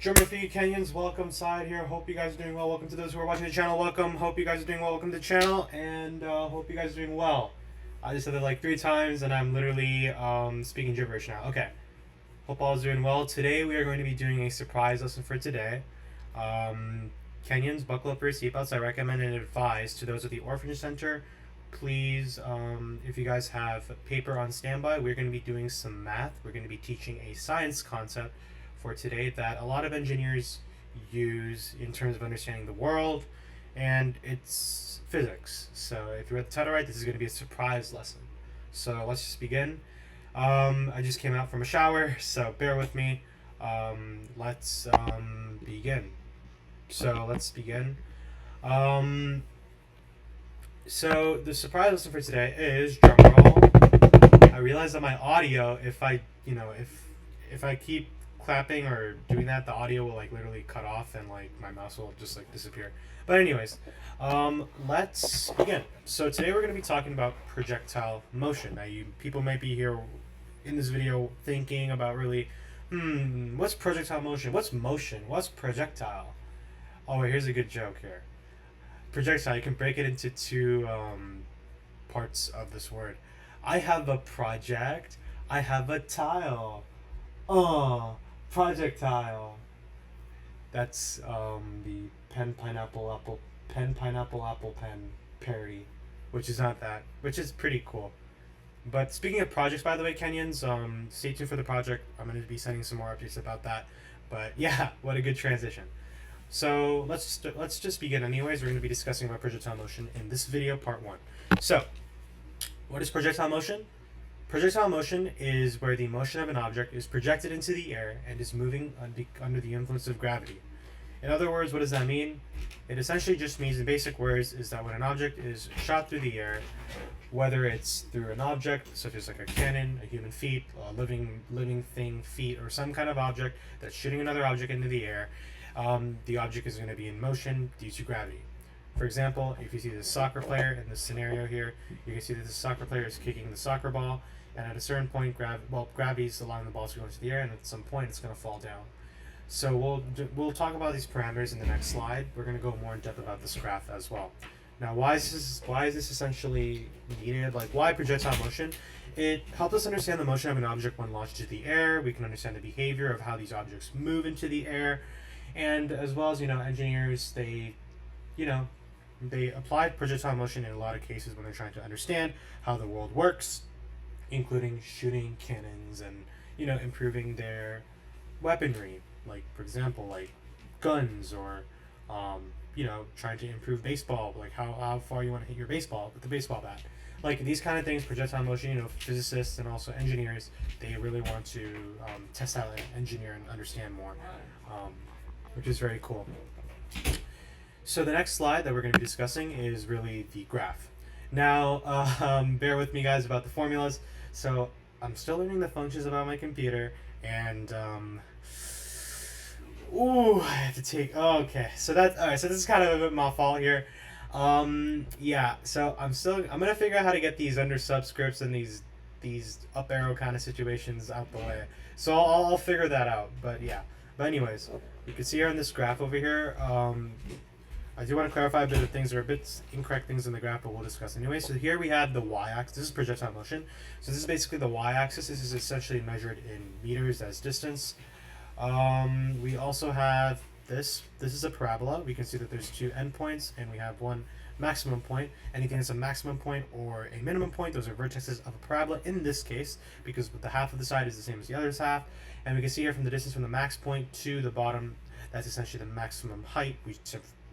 German for you Kenyans, welcome side here. Hope you guys are doing well. Welcome to those who are watching the channel. Welcome. Hope you guys are doing well. Welcome to the channel, and hope you guys are doing well. I just said that like 3 times, and I'm literally speaking gibberish now. Okay. Hope all is doing well. Today we are going to be doing a surprise lesson for today. Kenyans, buckle up for your seatbelts. I recommend and advise to those at the orphanage center. Please, if you guys have paper on standby, we're going to be doing some math. We're going to be teaching a science concept for today that a lot of engineers use in terms of understanding the world, and it's physics. So if you read the title right, this is going to be a surprise lesson. So let's just begin. I just came out from a shower, so bear with me. Let's begin. So let's begin. So the surprise lesson for today is drumroll. I realize that my audio, if I keep clapping or doing that, the audio will like literally cut off and like my mouse will just like disappear. But anyways, let's begin. So today we're going to be talking about projectile motion. Now people might be here in this video thinking about really, what's projectile motion? What's motion? What's projectile? Oh wait, here's a good joke here. Projectile, you can break it into two parts of this word. I have a project. I have a tile. Projectile. That's the pen pineapple apple pen parody, which is not that, which is pretty cool. But speaking of projects, by the way, Kenyans, stay tuned for the project. I'm going to be sending some more updates about that. But yeah, what a good transition. So let's just begin. Anyways, we're going to be discussing about projectile motion in this video, part 1. So, what is projectile motion? Projectile motion is where the motion of an object is projected into the air and is moving under the influence of gravity. In other words, what does that mean? It essentially just means, in basic words, is that when an object is shot through the air, whether it's through an object such as like a cannon, a human feet, a living thing feet, or some kind of object that's shooting another object into the air, the object is going to be in motion due to gravity. For example, if you see the soccer player in this scenario here, you can see that the soccer player is kicking the soccer ball, and at a certain point, gravity is allowing the ball to go into the air, and at some point, it's going to fall down. So we'll talk about these parameters in the next slide. We're going to go more in depth about this graph as well. Now, why is this essentially needed? Like, why projectile motion? It helps us understand the motion of an object when launched into the air. We can understand the behavior of how these objects move into the air, and as well as engineers, they apply projectile motion in a lot of cases when they're trying to understand how the world works, including shooting cannons and improving their weaponry, like for example like guns, or trying to improve baseball, like how far you want to hit your baseball with the baseball bat. Like these kind of things, projectile motion, physicists and also engineers, they really want to test out and engineer and understand more, which is very cool. So the next slide that we're going to be discussing is really the graph. Now, bear with me guys about the formulas. So I'm still learning the functions about my computer, and I have to take. Oh, okay, so that's all right. So this is kind of a bit my fault here. Yeah. So I'm gonna figure out how to get these under subscripts and these up arrow kind of situations out the way. So I'll figure that out. But yeah. But anyways, you can see here on this graph over here. I do want to clarify a bit of things. There are a bit incorrect things in the graph, but we'll discuss anyway. So here we have the y-axis. This is projectile motion. So this is basically the y-axis. This is essentially measured in meters as distance. We also have this. This is a parabola. We can see that there's 2 endpoints, and we have one maximum point. Anything that's a maximum point or a minimum point, those are vertices of a parabola in this case, because the half of the side is the same as the other half. And we can see here from the distance from the max point to the bottom, that's essentially the maximum height. We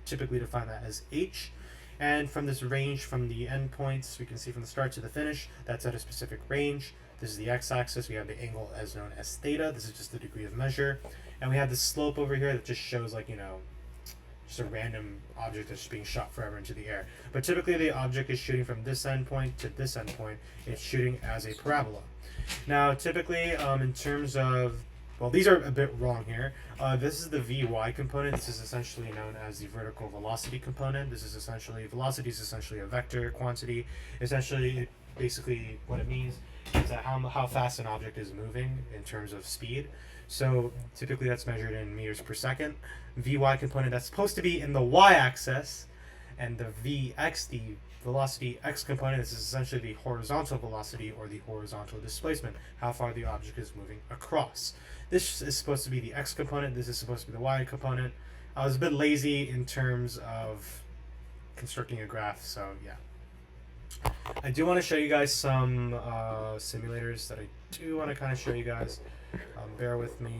typically define that as h. And from this range, from the endpoints, we can see from the start to the finish, that's at a specific range. This is the x-axis. We have the angle as known as theta. This is just the degree of measure. And we have the slope over here that just shows just a random object that's just being shot forever into the air. But typically the object is shooting from this endpoint to this endpoint. It's shooting as a parabola. Now typically in terms of, well, these are a bit wrong here. This is the Vy component. This is essentially known as the vertical velocity component. This is essentially, velocity is essentially a vector quantity. Essentially, basically what it means is that how fast an object is moving in terms of speed. So typically that's measured in meters per second. Vy component, that's supposed to be in the y-axis, and the Vx, the velocity x component, this is essentially the horizontal velocity or the horizontal displacement, how far the object is moving across. This is supposed to be the x component, this is supposed to be the y component. I was a bit lazy in terms of constructing a graph, so yeah. I do want to show you guys some simulators that I do want to kind of show you guys. Bear with me.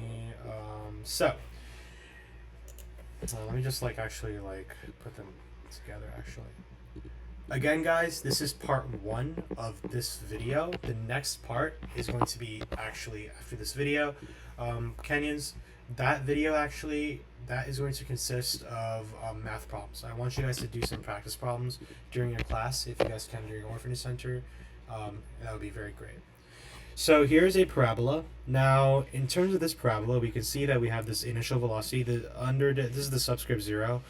Let me just actually put them together actually. Again, guys, this is part 1 of this video. The next part is going to be actually after this video. Kenyans, that video actually, that is going to consist of math problems. I want you guys to do some practice problems during your class. If you guys can during your orphanage center, that would be very great. So here's a parabola. Now, in terms of this parabola, we can see that we have this initial velocity. This is the subscript 0.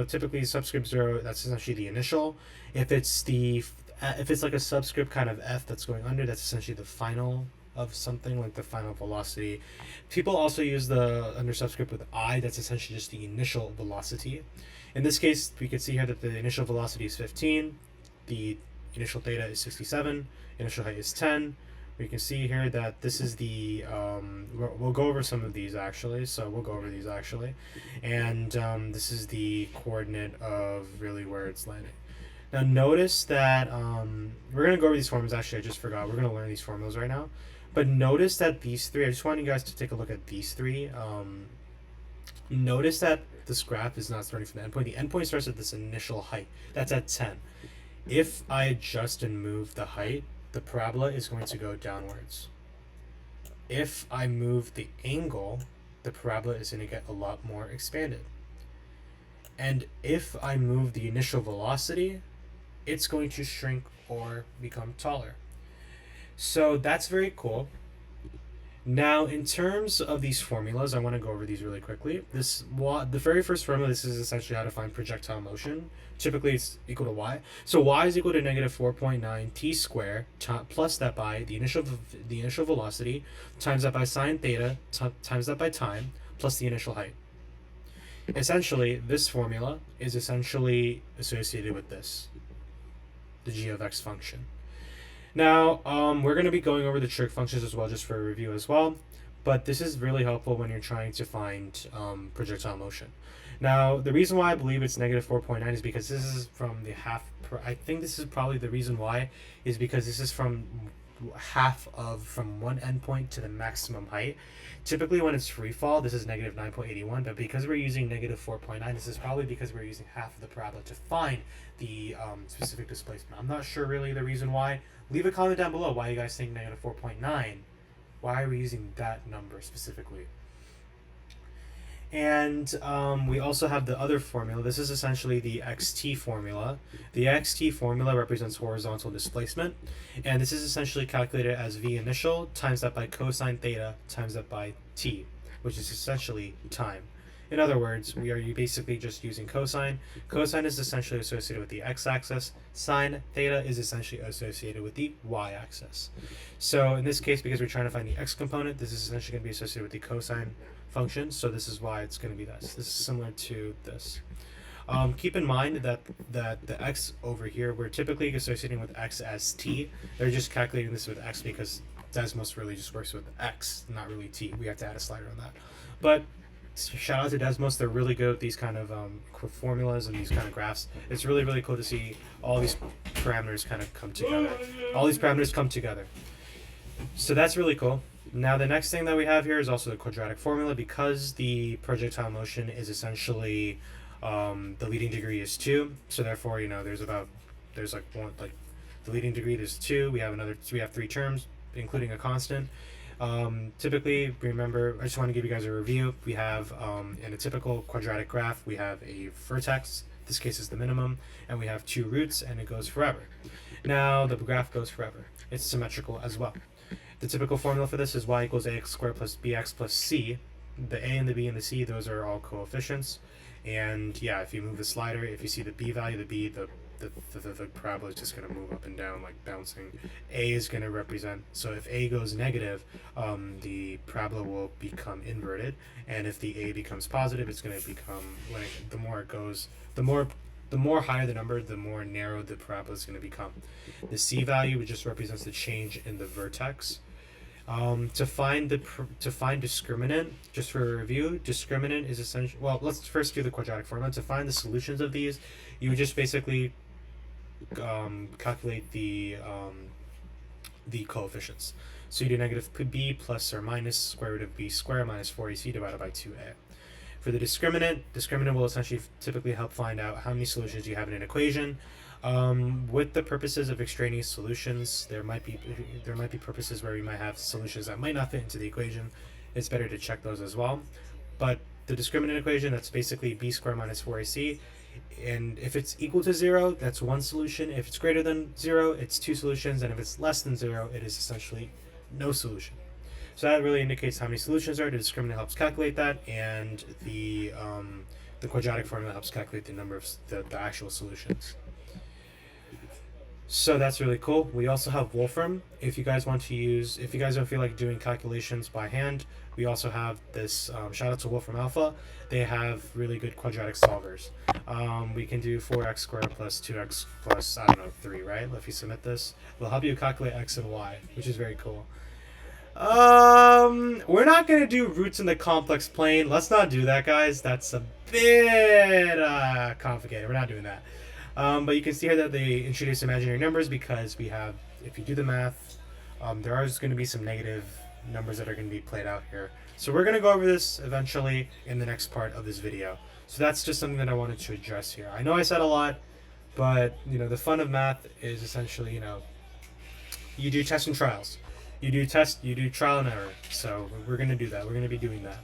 Typically subscript 0, that's essentially the initial. If it's like a subscript kind of f that's going under, that's essentially the final of something, like the final velocity. People also use the under subscript with I, that's essentially just the initial velocity. In this case, we can see here that the initial velocity is 15, the initial theta is 67, initial height is 10. We can see here that this is the, we'll go over some of these actually, and this is the coordinate of really where it's landing. Now notice that, we're going to go over these formulas, actually I just forgot, we're going to learn these formulas right now. But notice that these three, I just want you guys to take a look at these three. Notice that this graph is not starting from the endpoint. The endpoint starts at this initial height. That's at 10. If I adjust and move the height, the parabola is going to go downwards. If I move the angle, the parabola is going to get a lot more expanded. And if I move the initial velocity, it's going to shrink or become taller. So that's very cool. Now, in terms of these formulas, I want to go over these really quickly. The very first formula, this is essentially how to find projectile motion. Typically, it's equal to y. So y is equal to negative 4.9 t squared plus that by the initial velocity times that by sine theta times that by time plus the initial height. Essentially, this formula is essentially associated with this, the g of x function. Now, we're going to be going over the trig functions as well, just for a review as well. But this is really helpful when you're trying to find projectile motion. Now, the reason why I believe it's negative 4.9 is because this is from the I think this is probably the reason why, is because this is from from one endpoint to the maximum height. Typically, when it's free fall, this is negative 9.81. But because we're using negative 4.9, this is probably because we're using half of the parabola to find the specific displacement. I'm not sure really the reason why. Leave a comment down below why you guys think negative 4.9. Why are we using that number specifically? And we also have the other formula. This is essentially the xt formula. The xt formula represents horizontal displacement. And this is essentially calculated as v initial times that by cosine theta times that by t, which is essentially time. In other words, we are basically just using cosine. Cosine is essentially associated with the x-axis. Sine theta is essentially associated with the y-axis. So in this case, because we're trying to find the x component, this is essentially going to be associated with the cosine function. So this is why it's going to be this. This is similar to this. Keep in mind that the x over here, we're typically associating with x as t. They're just calculating this with x because Desmos really just works with x, not really t. We have to add a slider on that. But shout out to Desmos. They're really good with these kind of formulas and these kind of graphs. It's really, really cool to see all these parameters kind of come together. All these parameters come together. So that's really cool. Now the next thing that we have here is also the quadratic formula. Because the projectile motion is essentially the leading degree is 2. So therefore, there's the leading degree is 2. We have 3 terms, including a constant. Typically, remember, I just want to give you guys a review. We have, in a typical quadratic graph, we have a vertex, this case is the minimum, and we have 2 roots, and it goes forever. Now, the graph goes forever. It's symmetrical as well. The typical formula for this is y equals ax squared plus bx plus c. The a and the b and the c, those are all coefficients. And yeah, if you move the slider, if you see the b value, the the parabola is just going to move up and down like bouncing. A is going to represent, so if A goes negative, the parabola will become inverted, and if the A becomes positive, it's going to become, like, the more it goes, the more higher the number, the more narrow the parabola is going to become. The C value just represents the change in the vertex. To find discriminant, just for a review, discriminant is essentially, well, let's first do the quadratic formula. To find the solutions of these, you would just basically calculate the coefficients. So you do negative b plus or minus square root of b squared minus 4ac divided by 2a. For the discriminant will essentially typically help find out how many solutions you have in an equation. With the purposes of extraneous solutions, there might be purposes where we might have solutions that might not fit into the equation. It's better to check those as well. But the discriminant equation, that's basically b squared minus 4ac, and if it's equal to 0, that's one solution. If it's greater than 0, it's two solutions, and if it's less than 0, it is essentially no solution. So that really indicates how many solutions are. The discriminant helps calculate that, and the quadratic formula helps calculate the number of the actual solutions. So that's really cool. We also have Wolfram. If you guys don't feel like doing calculations by hand, we also have this, shout out to Wolfram Alpha. They have really good quadratic solvers. We can do 4x squared plus 2x plus, 3, right? If you submit this, it'll help you calculate x and y, which is very cool. We're not going to do roots in the complex plane. Let's not do that, guys. That's a bit complicated. We're not doing that. But you can see here that they introduce imaginary numbers because we have, if you do the math, there are going to be some negative numbers that are going to be played out here. So we're going to go over this eventually in the next part of this video. So that's just something that I wanted to address here. I know I said a lot, but the fun of math is essentially, you do tests and trials. You do trial and error. So we're going to do that. We're going to be doing that.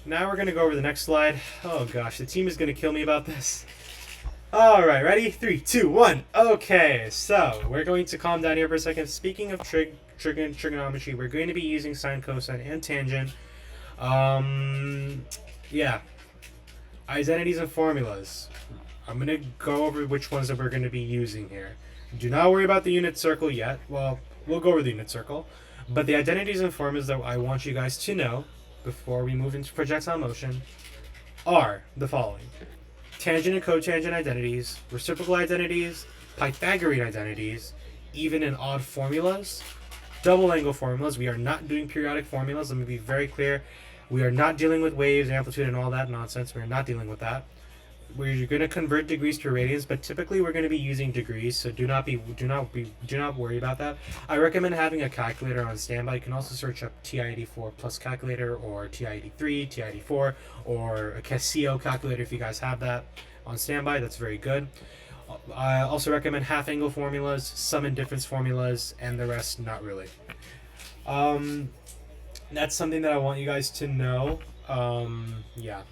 Now we're going to go over the next slide. Oh gosh, the team is going to kill me about this. Alright, ready? 3, 2, 1. Okay, so we're going to calm down here for a second. Speaking of trigonometry, we're going to be using sine, cosine, and tangent. Yeah. Identities and formulas. I'm going to go over which ones that we're going to be using here. Do not worry about the unit circle yet. Well, we'll go over the unit circle. But the identities and formulas that I want you guys to know before we move into projectile motion are the following. Tangent and cotangent identities, reciprocal identities, Pythagorean identities, even and odd formulas, double angle formulas. We are not doing periodic formulas. Let me be very clear. We are not dealing with waves, amplitude, and all that nonsense. We're not dealing with that. We're going to convert degrees to radians, but typically we're going to be using degrees, so do not worry about that. I recommend having a calculator on standby. You can also search up TI-84 plus calculator, or TI-83, TI-84, or a Casio calculator if you guys have that on standby. That's very good. I also recommend half angle formulas, sum and difference formulas, and the rest not really. That's something that I want you guys to know. Yeah.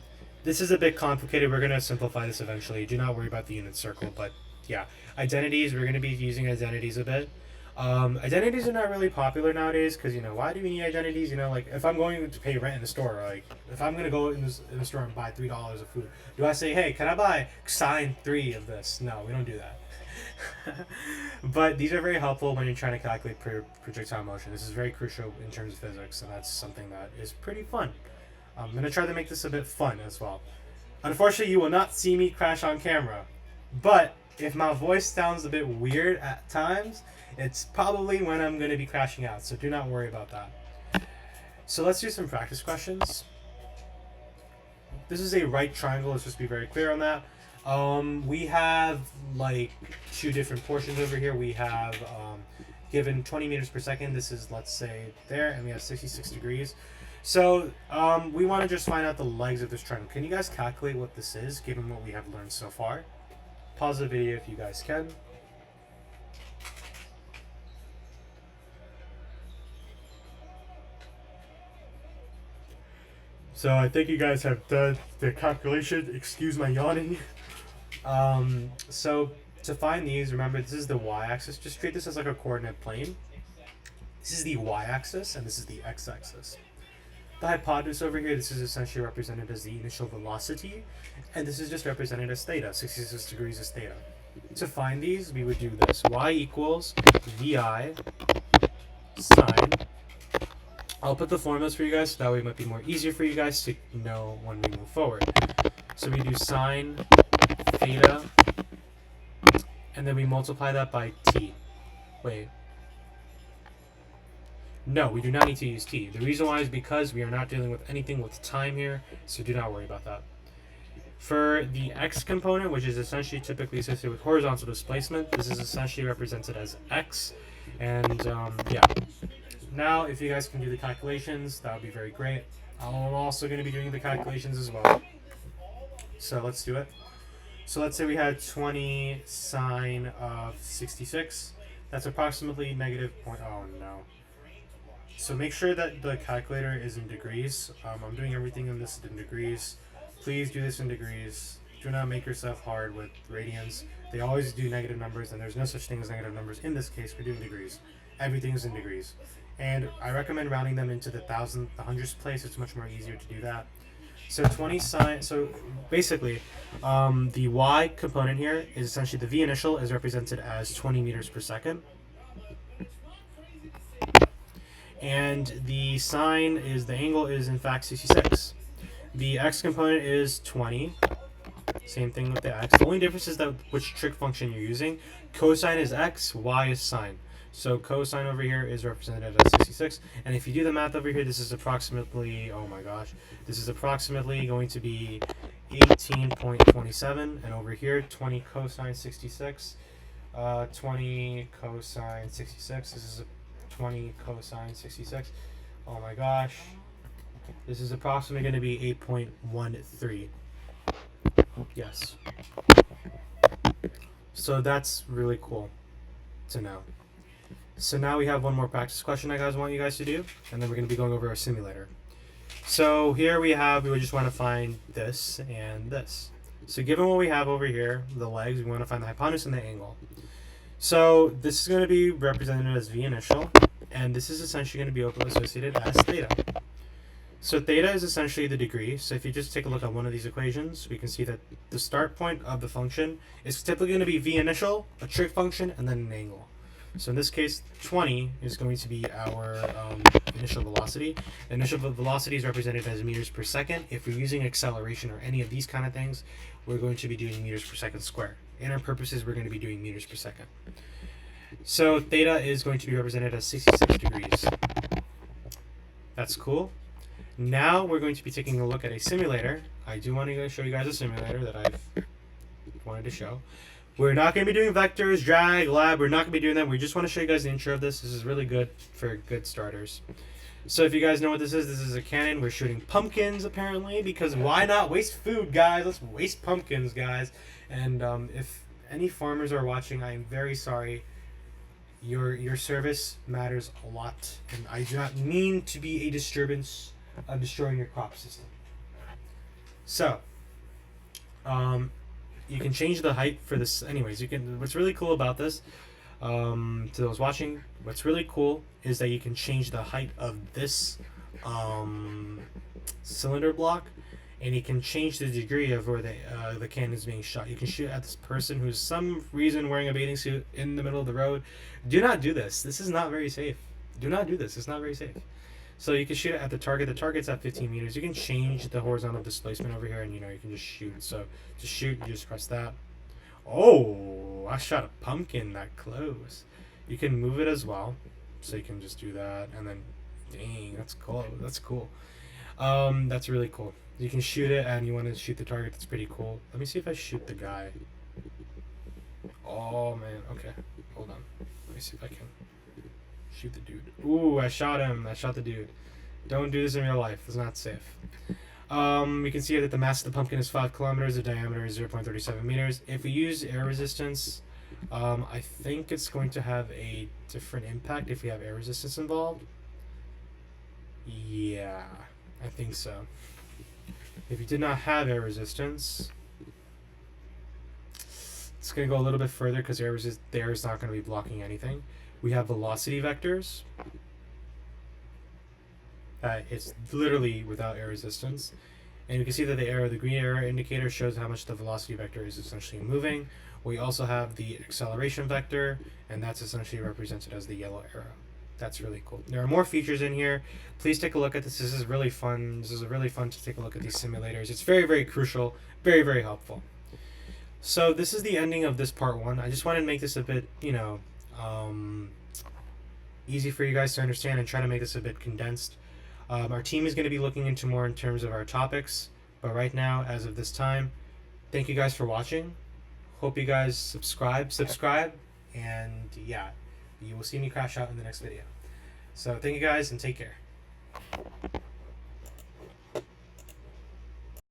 This is a bit complicated. We're going to simplify this eventually. Do not worry about the unit circle, but yeah. Identities, we're going to be using identities a bit. Identities are not really popular nowadays because, why do we need identities? Like, if I'm going to pay rent in the store, like, if I'm going to go in the store and buy $3 of food, do I say, hey, can I buy sine 3 of this? No, we don't do that. But these are very helpful when you're trying to calculate projectile motion. This is very crucial in terms of physics, and that's something that is pretty fun. I'm going to try to make this a bit fun as well. Unfortunately, you will not see me crash on camera. But if my voice sounds a bit weird at times, it's probably when I'm going to be crashing out. So do not worry about that. So let's do some practice questions. This is a right triangle. Let's just be very clear on that. We have like two different portions over here. We have given 20 meters per second. This is, let's say, there. And we have 66 degrees. So we want to just find out the legs of this triangle. Can you guys calculate what this is, given what we have learned so far? Pause the video if you guys can. So I think you guys have done the calculation. Excuse my yawning. So to find these, remember this is the y-axis. Just treat this as like a coordinate plane. This is the y-axis and this is the x-axis. The hypotenuse over here, this is essentially represented as the initial velocity, and this is just represented as theta. 66 degrees is theta. To find these, we would do this. Y equals VI sine. I'll put the formulas for you guys, so that way it might be more easier for you guys to know when we move forward. So we do sine theta, and then we multiply that by t. Wait. No, we do not need to use t. The reason why is because we are not dealing with anything with time here, so do not worry about that. For the x component, which is essentially typically associated with horizontal displacement, this is essentially represented as x. And yeah. Now, if you guys can do the calculations, that would be very great. I'm also going to be doing the calculations as well. So let's do it. So let's say we had 20 sine of 66. That's approximately negative point. Oh no. So make sure that the calculator is in degrees. I'm doing everything in this in degrees. Please do this in degrees. Do not make yourself hard with radians. They always do negative numbers, and there's no such thing as negative numbers. In this case, we're doing degrees. Everything is in degrees. And I recommend rounding them into the thousandth, the hundredth place. It's much more easier to do that. So 20 sine, so basically, the y component here is essentially the v initial is represented as 20 meters per second. And the sine is, the angle is in fact 66. The x component is 20. Same thing with the x. The only difference is that which trig function you're using. Cosine is x, y is sine. So cosine over here is represented as 66. And if you do the math over here, this is approximately, oh my gosh, this is approximately going to be 18.27. And over here, 20 cosine 66. 20 cosine 66. This is a 20 cosine 66. Oh my gosh. This is approximately going to be 8.13. Yes. So that's really cool to know. So now we have one more practice question I want you guys to do, and then we're going to be going over our simulator. So here we would just want to find this and this. So given what we have over here, the legs, we want to find the hypotenuse and the angle. So this is going to be represented as v initial, and this is essentially going to be associated as theta. So theta is essentially the degree. So if you just take a look at one of these equations, we can see that the start point of the function is typically going to be v initial, a trig function, and then an angle. So in this case, 20 is going to be our initial velocity. The initial velocity is represented as meters per second. If we're using acceleration or any of these kind of things, we're going to be doing meters per second squared. In our purposes, we're going to be doing meters per second. So theta is going to be represented as 66 degrees. That's cool. Now we're going to be taking a look at a simulator. I do want to show you guys a simulator that I've wanted to show. We're not going to be doing vectors, drag, lab. We're not going to be doing that. We just want to show you guys the intro of this. This is really good for good starters. So if you guys know what this is a cannon. We're shooting pumpkins, apparently, because why not waste food, guys? Let's waste pumpkins, guys. And if any farmers are watching, I am very sorry. Your service matters a lot, and I do not mean to be a disturbance of destroying your crop system. So, you can change the height for this. Anyways, you can. What's really cool about this, to those watching, what's really cool is that you can change the height of this cylinder block, and you can change the degree of where the cannon is being shot. You can shoot at this person who's some reason wearing a bathing suit in the middle of the road. Do not do this. This is not very safe. Do not do this. It's not very safe. So you can shoot it at the target. The target's at 15 meters. You can change the horizontal displacement over here, and you can just shoot. So to shoot, you just press that. Oh, I shot a pumpkin that close. You can move it as well, so you can just do that, and then, dang, that's cool. That's cool. That's really cool. You can shoot it, and you want to shoot the target. That's pretty cool. Let me see if I shoot the guy. Oh man. Okay, hold on. Let me see if I can. Shoot the dude. Ooh, I shot him. I shot the dude. Don't do this in real life. It's not safe. We can see that the mass of the pumpkin is 5 kilometers. The diameter is 0.37 meters. If we use air resistance, I think it's going to have a different impact if we have air resistance involved. Yeah, I think so. If you did not have air resistance, it's going to go a little bit further because air is not going to be blocking anything. We have velocity vectors. that it's literally without air resistance. And you can see that the green arrow indicator shows how much the velocity vector is essentially moving. We also have the acceleration vector, and that's essentially represented as the yellow arrow. That's really cool. There are more features in here. Please take a look at this. This is really fun. This is really fun to take a look at these simulators. It's very, very crucial, very, very helpful. So this is the ending of this part 1. I just wanted to make this a bit, easy for you guys to understand and try to make this a bit condensed. Our team is going to be looking into more in terms of our topics, but right now, as of this time, thank you guys for watching. Hope you guys subscribe, and yeah, you will see me crash out in the next video. So thank you guys and take care.